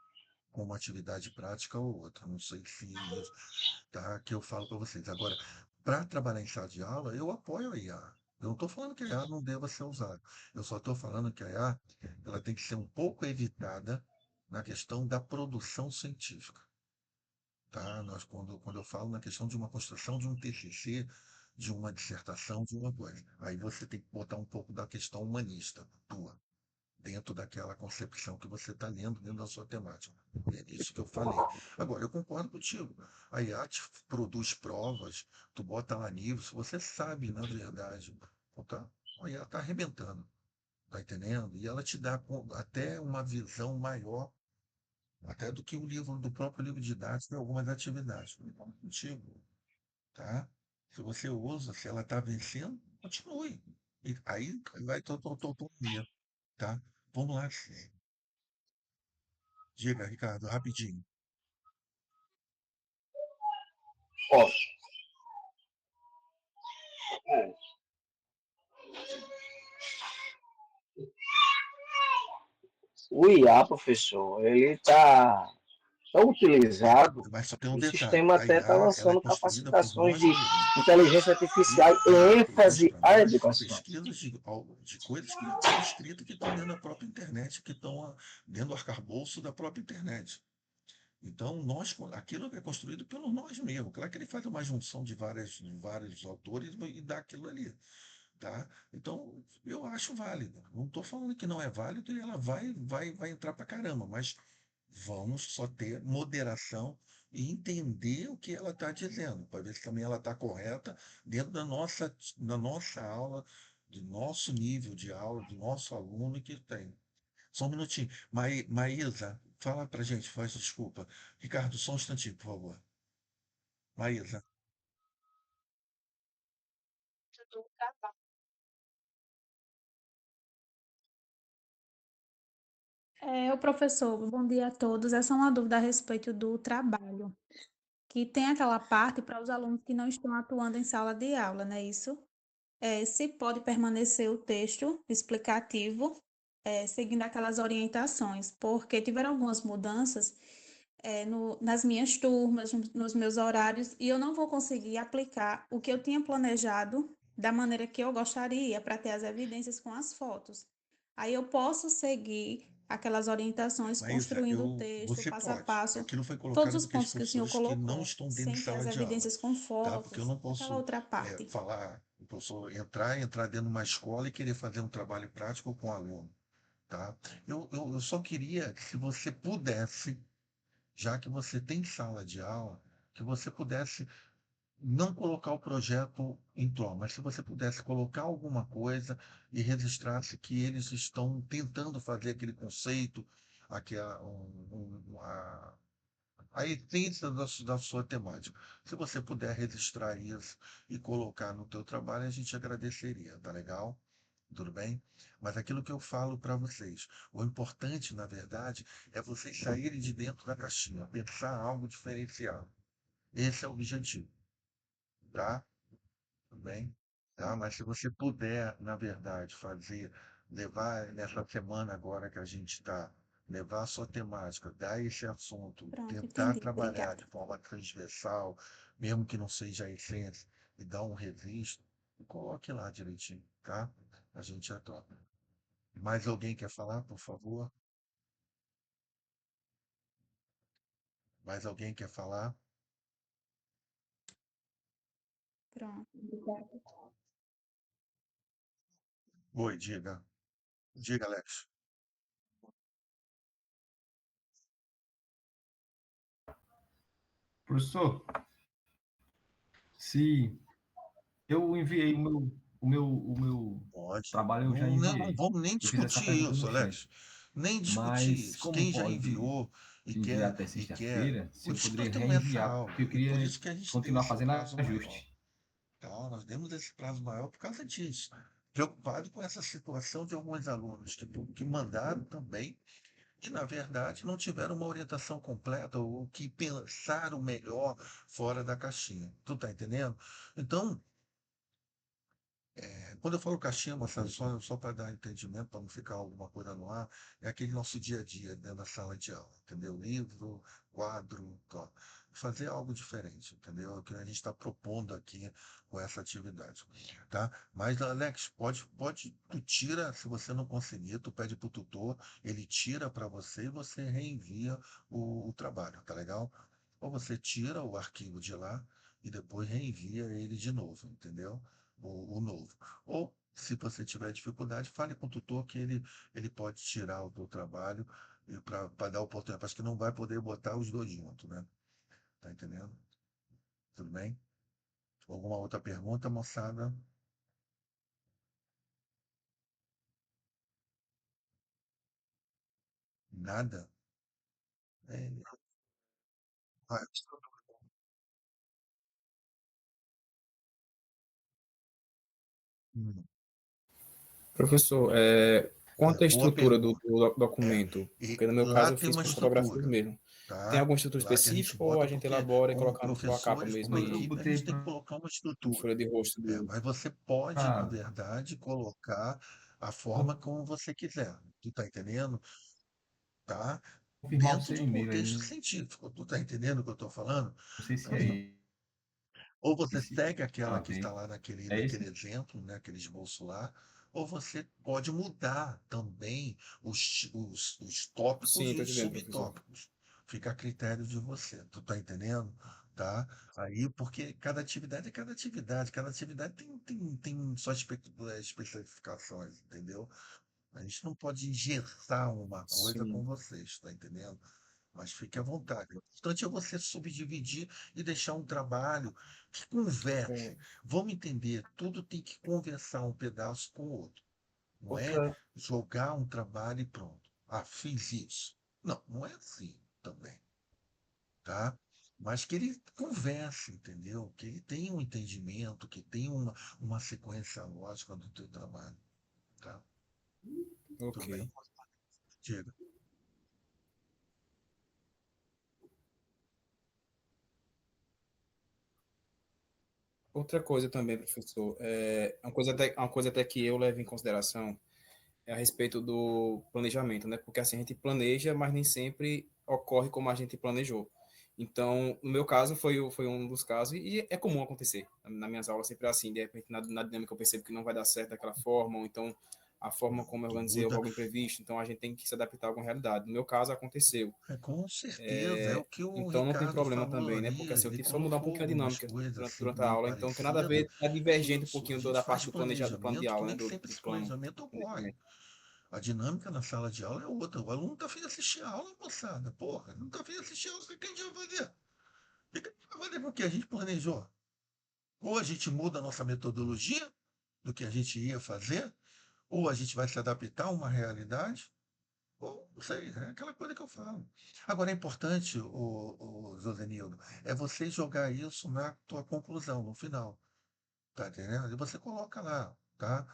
com uma atividade prática ou outra. Não sei se isso, tá? Que eu falo para vocês. Agora, para trabalhar em sala de aula, eu apoio a IA. Eu não estou falando que a IA não deva ser usada. Eu só estou falando que a IA ela tem que ser um pouco evitada na questão da produção científica. Tá? Quando eu falo na questão de uma construção de um TCC, de uma dissertação, de uma coisa, aí você tem que botar um pouco da questão humanista tua, dentro daquela concepção que você está lendo dentro da sua temática. É isso que eu falei. Agora, eu concordo contigo. A IAT produz provas, tu bota lá nível, se você sabe, na verdade, tá? A IA está arrebentando, tá entendendo? E ela te dá até uma visão maior, até do que o livro, do próprio livro didático e algumas atividades. Concordo contigo, tá? Se você usa, se ela está vencendo, continue. E aí vai tua autonomia, tá? Vamos lá. Diga, Ricardo, rapidinho. ó, o IA, professor, ele está tão utilizado Mas só tem um que o detalhe, sistema a até está IA ela é lançando construída por capacitações nós de mesmos. inteligência Tudo artificial que a IA em produz ênfase para à nós são educação. pesquisas de coisas que já estão escritas, que estão dentro da própria internet, que estão dentro do arcabouço da própria internet. Então, aquilo é construído pelos nós mesmos. Claro que ele faz uma junção de vários autores e dá aquilo ali. Tá? Então, eu acho válido. Não estou falando que não é válido e ela vai entrar para caramba, mas vamos só ter moderação e entender o que ela está dizendo, para ver se também ela está correta dentro da nossa aula, do nosso nível de aula, do nosso aluno que tem. Só um minutinho. Maísa, fala para gente, faz desculpa. Ricardo, só um instantinho, por favor. Maísa. O professor, bom dia a todos. Essa é uma dúvida a respeito do trabalho, que tem aquela parte para os alunos que não estão atuando em sala de aula, não é isso? Se pode permanecer o texto explicativo, seguindo aquelas orientações, porque tiveram algumas mudanças, nas minhas turmas, nos meus horários, e eu não vou conseguir aplicar o que eu tinha planejado da maneira que eu gostaria, para ter as evidências com as fotos. Aí eu posso seguir aquelas orientações, Maísa, construindo o texto, você passo a pode. passo, Aquilo foi todos colocado os para aqueles pontos que o senhor professores que não colocou, estão dentro de sempre as sala de aula, evidências com tá? Porque eu fotos, não aquela posso outra parte. falar, o professor entrar dentro de uma escola e querer fazer um trabalho prático com o aluno, tá? Eu só queria que se você pudesse, já que você tem sala de aula, que você pudesse não colocar o projeto em prol, mas se você pudesse colocar alguma coisa e registrasse que eles estão tentando fazer aquele conceito, aqui a essência da sua temática. Se você puder registrar isso e colocar no teu trabalho, a gente agradeceria, tá legal? Tudo bem? Mas aquilo que eu falo para vocês, o importante, na verdade, é vocês saírem de dentro da caixinha, pensar algo diferenciado. Esse é o objetivo, tá? Tudo bem? Tá? Mas se você puder, na verdade, levar nessa semana agora que a gente está, levar a sua temática, dar esse assunto, Pronto, tentar entendi. trabalhar de Obrigada. forma transversal, mesmo que não seja a essência, e dar um registro, coloque lá direitinho, tá? A gente já toca. Mais alguém quer falar, por favor? Mais alguém quer falar? Pronto, obrigada. Oi, diga. Diga, Alex. Professor, se eu enviei o meu Pode. trabalho, eu já Não enviei. vamos nem Eu fiz essa discutir pergunta isso, no chat. Alex. Nem discutir Mas isso. como Quem já pode enviou e enviar quer, até e quer. sexta-feira, se O eu poderia desconto é reenviar, mensal. porque eu E por queria isso que a gente deu continuar esse fazendo prazo maior. ajuste. Tá? Nós demos esse prazo maior por causa disso. Preocupado com essa situação de alguns alunos que mandaram também, e na verdade não tiveram uma orientação completa ou que pensaram melhor fora da caixinha. Tu tá entendendo? Então, quando eu falo caixinha, moçada, só para dar entendimento, para não ficar alguma coisa no ar, é aquele nosso dia a dia dentro da sala de aula, entendeu? Livro, quadro, tó. Fazer algo diferente, entendeu? É o que a gente está propondo aqui com essa atividade, tá? Mas, Alex, tu tira, se você não conseguir, tu pede para o tutor, ele tira para você e você reenvia o trabalho, tá legal? Ou você tira o arquivo de lá e depois reenvia ele de novo, entendeu? O novo. Ou, se você tiver dificuldade, fale com o tutor que ele pode tirar o teu trabalho para dar oportunidade. Acho que não vai poder botar os dois juntos, né? Tá entendendo? Tudo bem? Alguma outra pergunta, moçada? Nada? É, vai. Hum, Professor, quanto à boa estrutura do, pergunta. do É, documento, e porque no meu lá caso eu tem fiz uma por fotografias estrutura, mesmo. Tem tá? alguma estrutura Lá que a gente específica ou a bota, gente porque elabora e como coloca só a capa professores, mesmo como Eu e equipe, a gente botei tem que colocar uma estrutura. folha de rosto do. Mas você pode, na para verdade, colocar a forma como você quiser. Tu tá entendendo? Tá? confirmar o Dentro seu do e-mail contexto aí. científico. Tu tá entendendo o que eu estou falando? Não sei se Então, é ou você esse. segue aquela que está Anotei. lá naquele, É naquele esse? exemplo, né, aquele esboço lá, ou você pode mudar também os tópicos Sim, e estou os entendendo, professor. subtópicos. Fica a critério de você. Tu tá entendendo? Tá? Aí, porque cada atividade tem suas especificações, entendeu? A gente não pode engessar uma coisa com Sim, vocês, tá entendendo? Mas fique à vontade. O importante é você subdividir e deixar um trabalho que converse. é, Vamos entender, tudo tem que conversar um pedaço com o outro. Não é outra. jogar um trabalho e pronto. Ah, fiz isso. Não, não é assim também, tá? Mas que ele converse, entendeu? Que ele tenha um entendimento, que tenha uma sequência lógica do teu trabalho, tá? Ok. Tudo bem? Diga. Outra coisa também, professor, uma coisa até que eu levo em consideração é a respeito do planejamento, né? Porque assim a gente planeja, mas nem sempre ocorre como a gente planejou. Então, no meu caso, foi um dos casos, e é comum acontecer. Nas minhas aulas sempre é assim, de repente na dinâmica eu percebo que não vai dar certo daquela forma, ou então a forma como eu organizei Muda. algo imprevisto, então a gente tem que se adaptar a alguma realidade. No meu caso, aconteceu. Com certeza, é o que o Então não tem Ricardo problema falou também, né? ali, Porque assim, eu ele tive só mudar um colocou pouquinho a algumas dinâmica coisas durante, assim durante a meio aula, então não tem nada a parecidas, ver, tá mas é divergente um isso, a pouquinho gente da faz parte do plano de planejamento que aula, né? nem Do, sempre do esse plano planejamento de ocorre. planejamento. A dinâmica na sala de aula é outra. O aluno está afim de assistir a aula, moçada. Porra, não está afim de assistir a aula, o que a gente vai fazer? O que a gente vai fazer porque a gente planejou? Ou a gente muda a nossa metodologia do que a gente ia fazer, ou a gente vai se adaptar a uma realidade, ou não sei, é aquela coisa que eu falo. Agora é importante, o Josenildo, é você jogar isso na tua conclusão, no final. Tá entendendo? E você coloca lá, tá?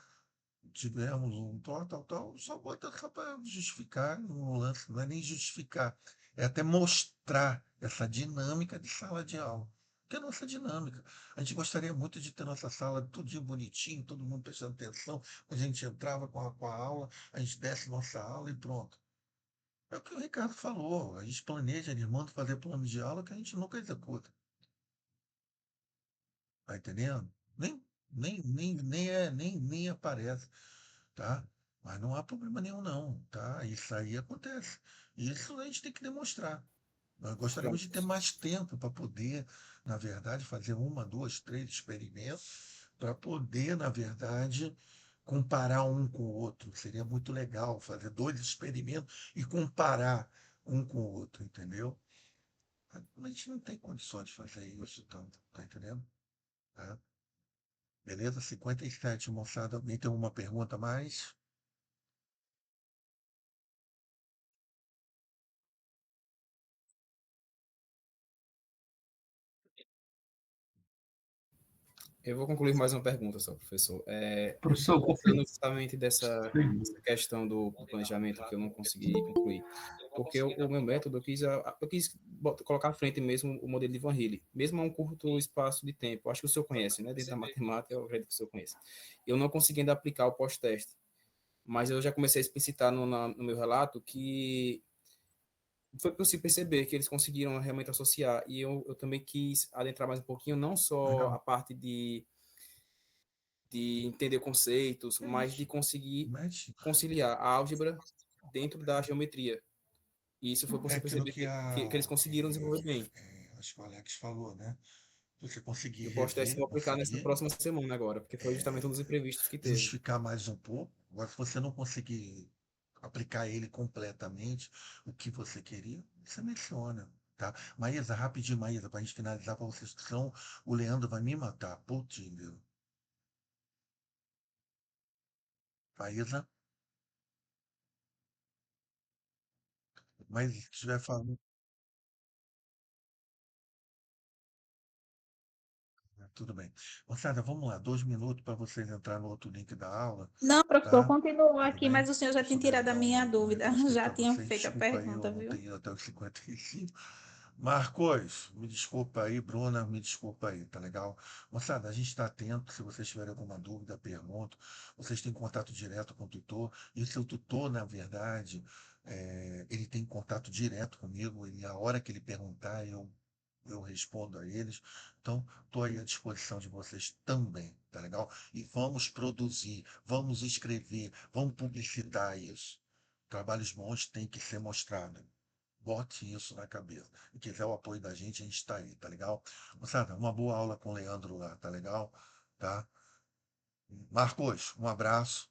Tivemos um tal, só bota só para justificar no lance, não é nem justificar, é até mostrar essa dinâmica de sala de aula. Que é a nossa dinâmica. A gente gostaria muito de ter nossa sala tudinho bonitinho, todo mundo prestando atenção. A gente entrava com a aula, a gente desce nossa aula e pronto. É o que o Ricardo falou. A gente planeja, eles mandam fazer plano de aula que a gente nunca executa. Tá entendendo? Nem aparece, tá? Mas não há problema nenhum, não, tá? Isso aí acontece. Isso a gente tem que demonstrar. Nós gostaríamos Pronto, de ter professor. mais tempo para poder, na verdade, fazer uma, duas, três experimentos, para poder, na verdade, comparar um com o outro. Seria muito legal fazer dois experimentos e comparar um com o outro, entendeu? Mas a gente não tem condições de fazer isso tanto, tá entendendo? Tá? Beleza? 57, moçada. Alguém tem uma pergunta a mais? Eu vou concluir mais uma pergunta só, professor. Professor, Voltando justamente dessa confirme. questão do planejamento que eu não consegui concluir, porque o meu método eu quis colocar à frente mesmo o modelo de Van Hille, mesmo a um curto espaço de tempo. Acho que o senhor conhece, né? Dentro da matemática, eu acredito que o senhor conhece. Eu não consegui ainda aplicar o pós-teste, mas eu já comecei a explicitar no meu relato que foi possível perceber que eles conseguiram realmente associar, e eu também quis adentrar mais um pouquinho, não só Legal. a parte de entender conceitos, É mas de isso. conseguir Mexe. conciliar a álgebra dentro da geometria. E isso foi É possível aquilo perceber que que eles conseguiram desenvolver bem. acho que o Alex falou, né? Você conseguir Eu posso testar rever, vou aplicar nessa conseguir próxima semana agora, porque foi justamente um dos imprevistos que teve. justificar mais um pouco. Agora, se você não conseguir aplicar ele completamente, o que você queria, você menciona. Tá? Maísa, rapidinho, Maísa, para a gente finalizar para vocês, senão o Leandro vai me matar. Putz, meu. Maísa, mas se estiver falando. Tudo bem. Moçada, vamos lá, 2 minutos para vocês entrarem no outro link da aula, Não, professor, tá? continuou Tudo aqui, mas bem? o senhor já Eu tinha souber tirado a dar minha um dúvida. negócio aqui Já para tinha vocês, feito a desculpa aí, eu pergunta, não viu? tenho ido até os 55. Marcos, me desculpa aí, Bruna, me desculpa aí, tá legal? Moçada, a gente está atento, se vocês tiverem alguma dúvida, pergunta, vocês têm contato direto com o tutor, e o seu tutor, na verdade, ele tem contato direto comigo, e a hora que ele perguntar, eu respondo a eles. Então, estou aí à disposição de vocês também, tá legal? E vamos produzir, vamos escrever, vamos publicitar isso. Trabalhos bons têm que ser mostrados. Bote isso na cabeça. E quiser o apoio da gente, a gente está aí, tá legal? Moçada, uma boa aula com o Leandro lá, tá legal? Tá? Marcos, um abraço.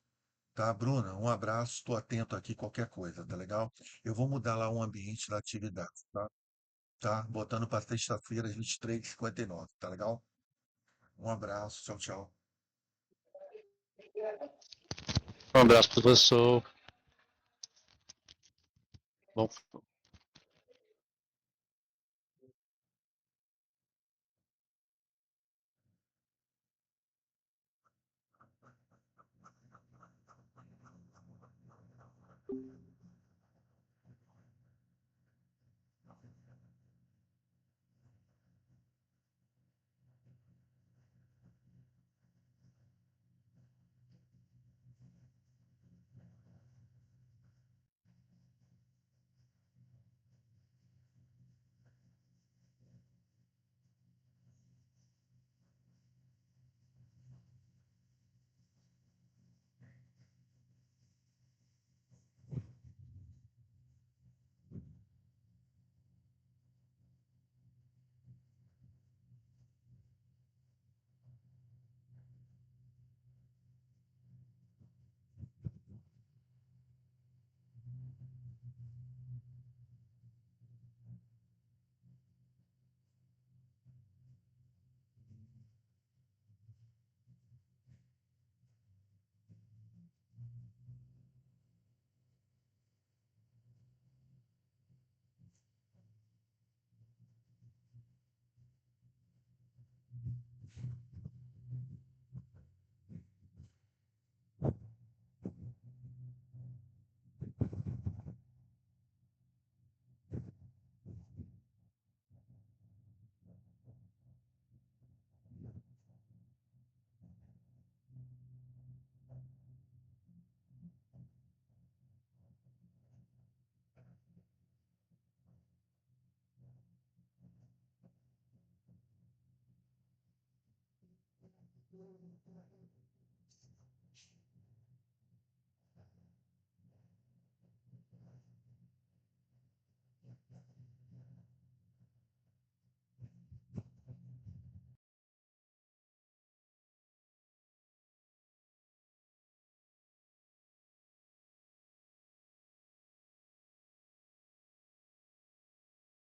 Tá, Bruna, um abraço. Estou atento aqui, qualquer coisa, tá legal? Eu vou mudar lá o ambiente da atividade, tá? Tá? Botando para sexta-feira, às 23h59, tá legal? Um abraço, tchau, tchau. Um abraço, professor. Bom